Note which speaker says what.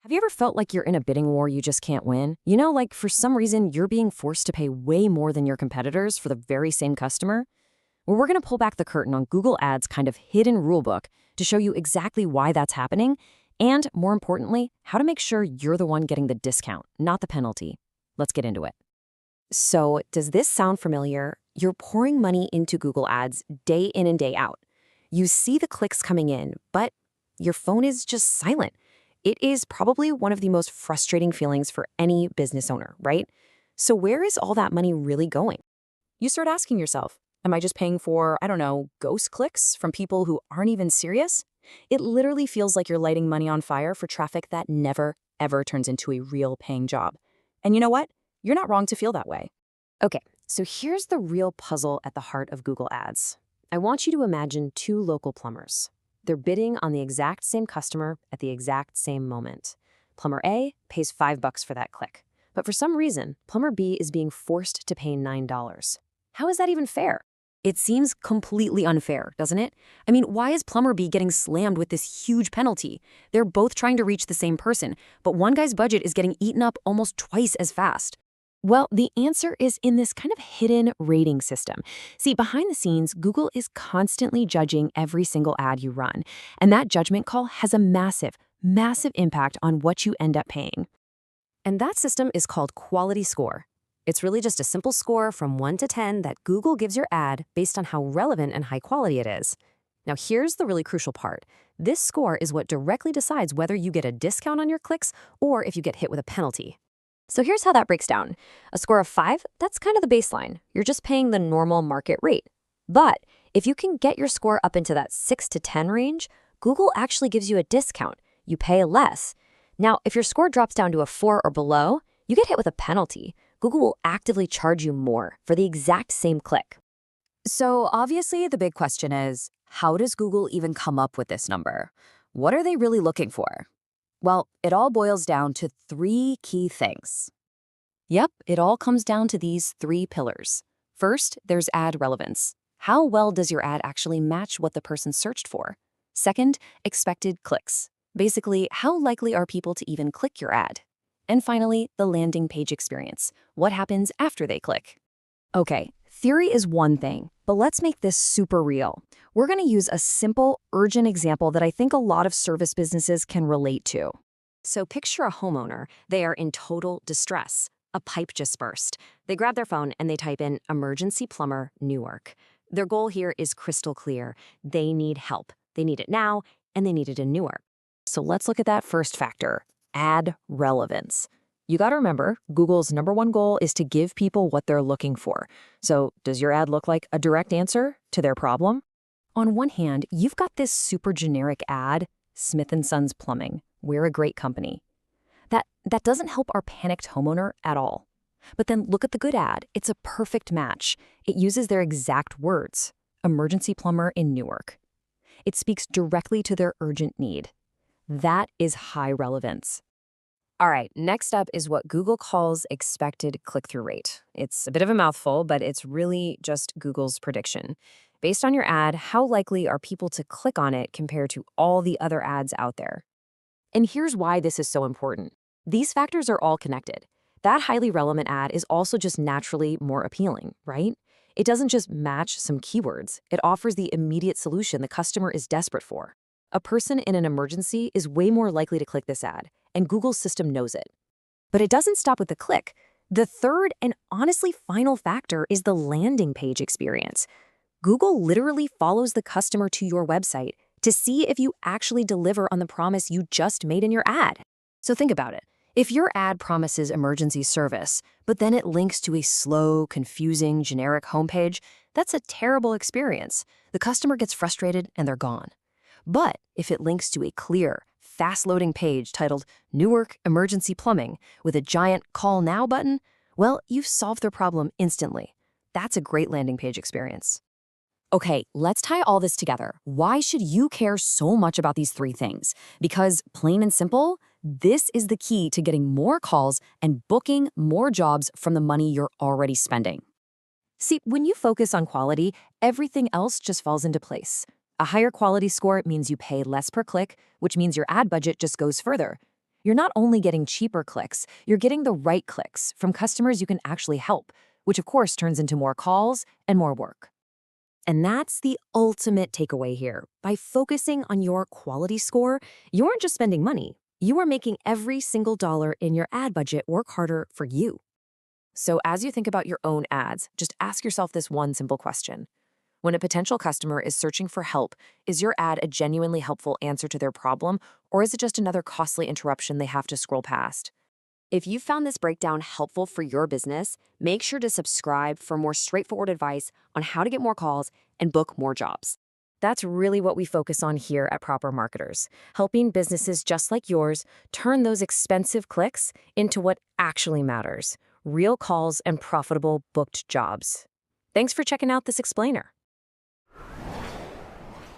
Speaker 1: Have you ever felt like you're in a bidding war you just can't win? Like for some reason you're being forced to pay way more than your competitors for the very same customer? Well, we're going to pull back the curtain on Google Ads' kind of hidden rulebook to show you exactly why that's happening and, more importantly, how to make sure you're the one getting the discount, not the penalty. Let's get into it. So, does this sound familiar? You're pouring money into Google Ads day in and day out. You see the clicks coming in, but your phone is just silent. It is probably one of the most frustrating feelings for any business owner, right? So where is all that money really going? You start asking yourself, am I just paying for, I don't know, ghost clicks from people who aren't even serious? It literally feels like you're lighting money on fire for traffic that never, ever turns into a real paying job. And you know what? You're not wrong to feel that way. Okay, so here's the real puzzle at the heart of Google Ads. I want you to imagine two local plumbers. They're bidding on the exact same customer at the exact same moment. Plumber A pays $5 for that click. But for some reason, plumber B is being forced to pay $9. How is that even fair? It seems completely unfair, doesn't it? I mean, why is plumber B getting slammed with this huge penalty? They're both trying to reach the same person, but one guy's budget is getting eaten up almost twice as fast. Well, the answer is in this kind of hidden rating system. See, behind the scenes, Google is constantly judging every single ad you run, and that judgment call has a massive, massive impact on what you end up paying. And that system is called Quality Score. It's really just a simple score from 1 to 10 that Google gives your ad based on how relevant and high quality it is. Now, here's the really crucial part. This score is what directly decides whether you get a discount on your clicks or if you get hit with a penalty. So here's how that breaks down. A score of 5, that's kind of the baseline. You're just paying the normal market rate. But if you can get your score up into that 6 to 10 range, Google actually gives you a discount. You pay less. Now, if your score drops down to a 4 or below, you get hit with a penalty. Google will actively charge you more for the exact same click. So obviously the big question is, how does Google even come up with this number? What are they really looking for? Well, it all boils down to 3 key things. Yep, it all comes down to these 3 pillars. First, there's ad relevance. How well does your ad actually match what the person searched for? Second, expected clicks. Basically, how likely are people to even click your ad? And finally, the landing page experience. What happens after they click? Okay, theory is one thing, but let's make this super real. We're going to use a simple, urgent example that I think a lot of service businesses can relate to. So picture a homeowner. They are in total distress. A pipe just burst. They grab their phone and they type in emergency plumber, Newark. Their goal here is crystal clear. They need help. They need it now, and they need it in Newark. So let's look at that first factor, ad relevance. You got to remember, Google's #1 goal is to give people what they're looking for. So does your ad look like a direct answer to their problem? On one hand, you've got this super generic ad, Smith & Sons Plumbing. We're a great company. That doesn't help our panicked homeowner at all. But then look at the good ad. It's a perfect match. It uses their exact words, emergency plumber in Newark. It speaks directly to their urgent need. That is high relevance. All right, next up is what Google calls expected click-through rate. It's a bit of a mouthful, but it's really just Google's prediction. Based on your ad, how likely are people to click on it compared to all the other ads out there? And here's why this is so important. These factors are all connected. That highly relevant ad is also just naturally more appealing, right? It doesn't just match some keywords. It offers the immediate solution the customer is desperate for. A person in an emergency is way more likely to click this ad, and Google's system knows it. But it doesn't stop with the click. The third and honestly final factor is the landing page experience. Google literally follows the customer to your website to see if you actually deliver on the promise you just made in your ad. So think about it. If your ad promises emergency service, but then it links to a slow, confusing, generic homepage, that's a terrible experience. The customer gets frustrated and they're gone. But if it links to a clear, fast-loading page titled Newark Emergency Plumbing with a giant Call Now button, well, you've solved their problem instantly. That's a great landing page experience. Okay, let's tie all this together. Why should you care so much about these 3 things? Because, plain and simple, this is the key to getting more calls and booking more jobs from the money you're already spending. See, when you focus on quality, everything else just falls into place. A higher quality score means you pay less per click, which means your ad budget just goes further. You're not only getting cheaper clicks, you're getting the right clicks from customers you can actually help, which of course turns into more calls and more work. And that's the ultimate takeaway here. By focusing on your quality score, you aren't just spending money, you are making every single dollar in your ad budget work harder for you. So as you think about your own ads, just ask yourself this one simple question. When a potential customer is searching for help, is your ad a genuinely helpful answer to their problem, or is it just another costly interruption they have to scroll past? If you found this breakdown helpful for your business, make sure to subscribe for more straightforward advice on how to get more calls and book more jobs. That's really what we focus on here at Proper Marketers, helping businesses just like yours turn those expensive clicks into what actually matters: real calls and profitable booked jobs. Thanks for checking out this explainer.